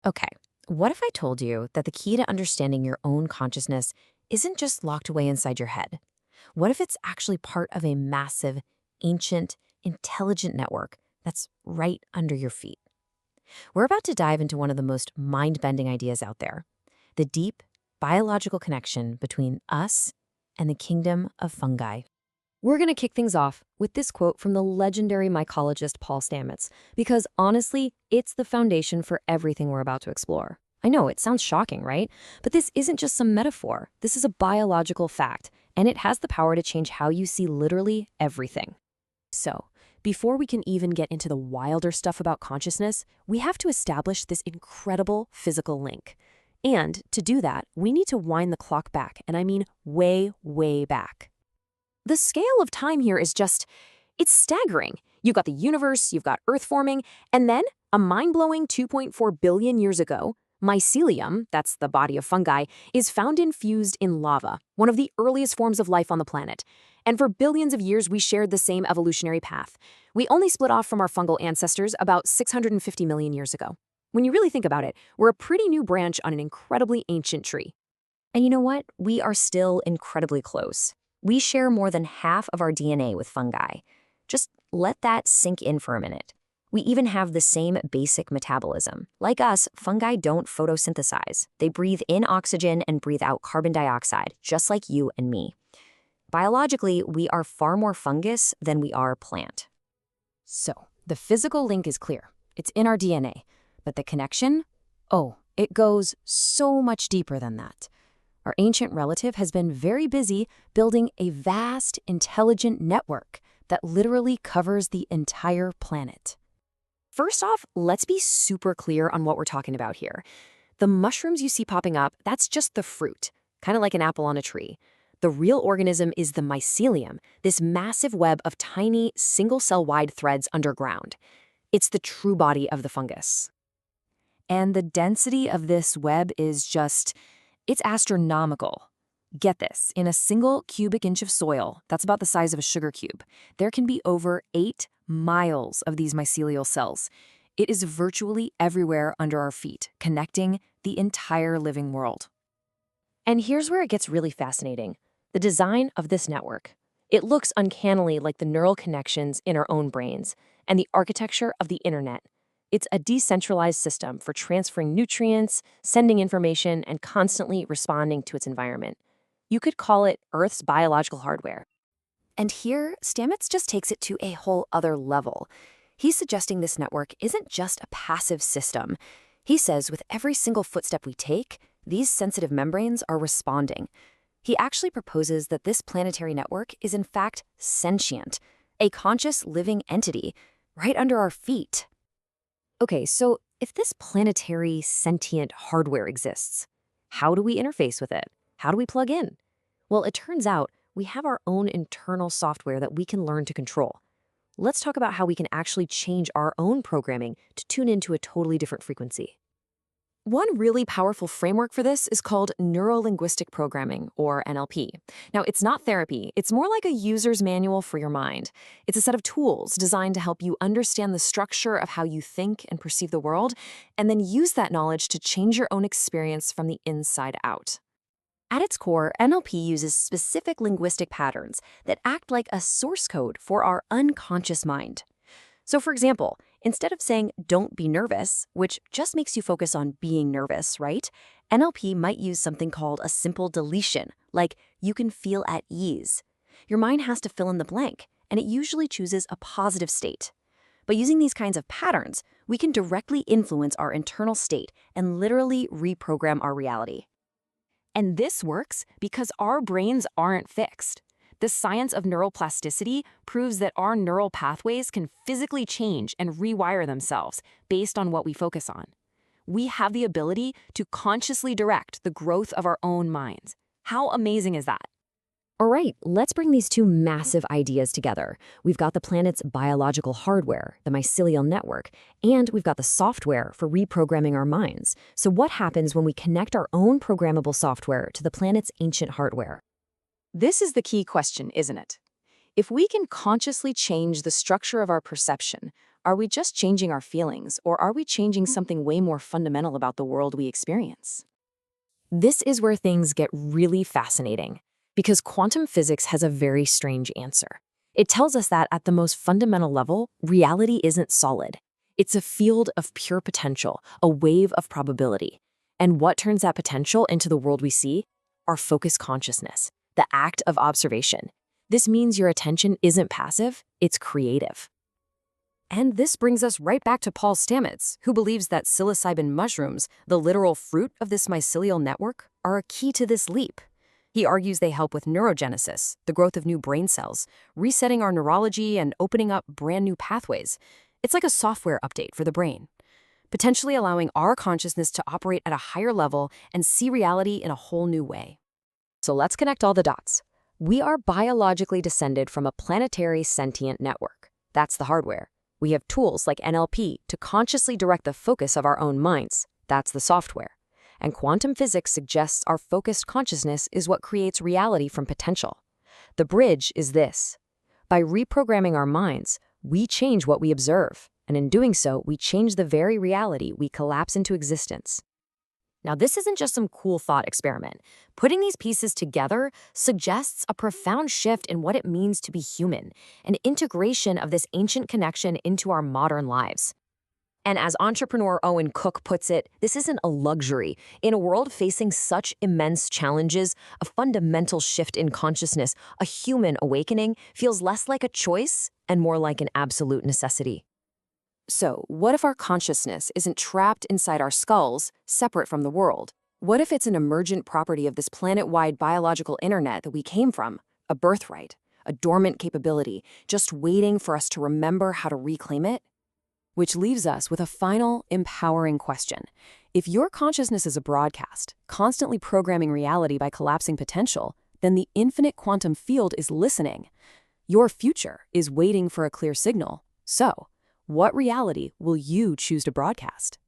Okay, what if I told you that the key to understanding your own consciousness isn't just locked away inside your head? What if it's actually part of a massive, ancient, intelligent network that's right under your feet? We're about to dive into one of the most mind bending ideas out there: the deep biological connection between us and the kingdom of fungi. We're going to kick things off with this quote from the legendary mycologist Paul Stamets, because honestly, it's the foundation for everything we're about to explore. I know, it sounds shocking, right? But this isn't just some metaphor. This is a biological fact, and it has the power to change how you see literally everything. So, before we can even get into the wilder stuff about consciousness, we have to establish this incredible physical link. And to do that, we need to wind the clock back, and I mean way, way back. The scale of time here is it's staggering. You've got the universe, you've got Earth forming, and then a mind-blowing 2.4 billion years ago, mycelium, that's the body of fungi, is found infused in lava, one of the earliest forms of life on the planet. And for billions of years, we shared the same evolutionary path. We only split off from our fungal ancestors about 650 million years ago. When you really think about it, we're a pretty new branch on an incredibly ancient tree. And you know what? We are still incredibly close. We share more than half of our DNA with fungi. Just let that sink in for a minute. We even have the same basic metabolism. Like us, fungi don't photosynthesize. They breathe in oxygen and breathe out carbon dioxide, just like you and me. Biologically, we are far more fungus than we are plant. So, the physical link is clear. It's in our DNA. But the connection? Oh, it goes so much deeper than that. Our ancient relative has been very busy building a vast, intelligent network that literally covers the entire planet. First off, let's be super clear on what we're talking about here. The mushrooms you see popping up, that's just the fruit, kind of like an apple on a tree. The real organism is the mycelium, this massive web of tiny, single-cell-wide threads underground. It's the true body of the fungus. And the density of this web is it's astronomical. Get this, in a single cubic inch of soil, that's about the size of a sugar cube, there can be over 8 miles of these mycelial cells. It is virtually everywhere under our feet, connecting the entire living world. And here's where it gets really fascinating: the design of this network. It looks uncannily like the neural connections in our own brains and the architecture of the internet. It's a decentralized system for transferring nutrients, sending information, and constantly responding to its environment. You could call it Earth's biological hardware. And here, Stamets just takes it to a whole other level. He's suggesting this network isn't just a passive system. He says with every single footstep we take, these sensitive membranes are responding. He actually proposes that this planetary network is in fact sentient, a conscious living entity right under our feet. Okay, so if this planetary sentient hardware exists, how do we interface with it? How do we plug in? Well, it turns out we have our own internal software that we can learn to control. Let's talk about how we can actually change our own programming to tune into a totally different frequency. One really powerful framework for this is called Neuro-Linguistic Programming, or NLP. Now, it's not therapy. It's more like a user's manual for your mind. It's a set of tools designed to help you understand the structure of how you think and perceive the world, and then use that knowledge to change your own experience from the inside out. At its core, NLP uses specific linguistic patterns that act like a source code for our unconscious mind. So for example, instead of saying, "don't be nervous," which just makes you focus on being nervous, right? NLP might use something called a simple deletion, like, "you can feel at ease." Your mind has to fill in the blank, and it usually chooses a positive state. By using these kinds of patterns, we can directly influence our internal state and literally reprogram our reality. And this works because our brains aren't fixed. The science of neuroplasticity proves that our neural pathways can physically change and rewire themselves based on what we focus on. We have the ability to consciously direct the growth of our own minds. How amazing is that? All right, let's bring these two massive ideas together. We've got the planet's biological hardware, the mycelial network, and we've got the software for reprogramming our minds. So what happens when we connect our own programmable software to the planet's ancient hardware? This is the key question, isn't it? If we can consciously change the structure of our perception, Are we just changing our feelings, or are we changing something way more fundamental about the world we experience? This is where things get really fascinating, because quantum physics has a very strange answer. It tells us that at the most fundamental level, reality isn't solid. It's a field of pure potential, a wave of probability. And what turns that potential into the world we see? Our focused consciousness, the act of observation. This means your attention isn't passive, it's creative. And this brings us right back to Paul Stamets, who believes that psilocybin mushrooms, the literal fruit of this mycelial network, are a key to this leap. He argues they help with neurogenesis, the growth of new brain cells, resetting our neurology and opening up brand new pathways. It's like a software update for the brain, potentially allowing our consciousness to operate at a higher level and see reality in a whole new way. So let's connect all the dots. We are biologically descended from a planetary sentient network. That's the hardware. We have tools like NLP to consciously direct the focus of our own minds. That's the software. And quantum physics suggests our focused consciousness is what creates reality from potential. The bridge is this. By reprogramming our minds, we change what we observe, and in doing so, we change the very reality we collapse into existence. Now, this isn't just some cool thought experiment. Putting these pieces together suggests a profound shift in what it means to be human, an integration of this ancient connection into our modern lives. And as entrepreneur Owen Cook puts it, this isn't a luxury. In a world facing such immense challenges, a fundamental shift in consciousness, a human awakening, feels less like a choice and more like an absolute necessity. So, what if our consciousness isn't trapped inside our skulls, separate from the world? What if it's an emergent property of this planet-wide biological internet that we came from, a birthright, a dormant capability, just waiting for us to remember how to reclaim it? Which leaves us with a final, empowering question. If your consciousness is a broadcast, constantly programming reality by collapsing potential, then the infinite quantum field is listening. Your future is waiting for a clear signal. So, what reality will you choose to broadcast?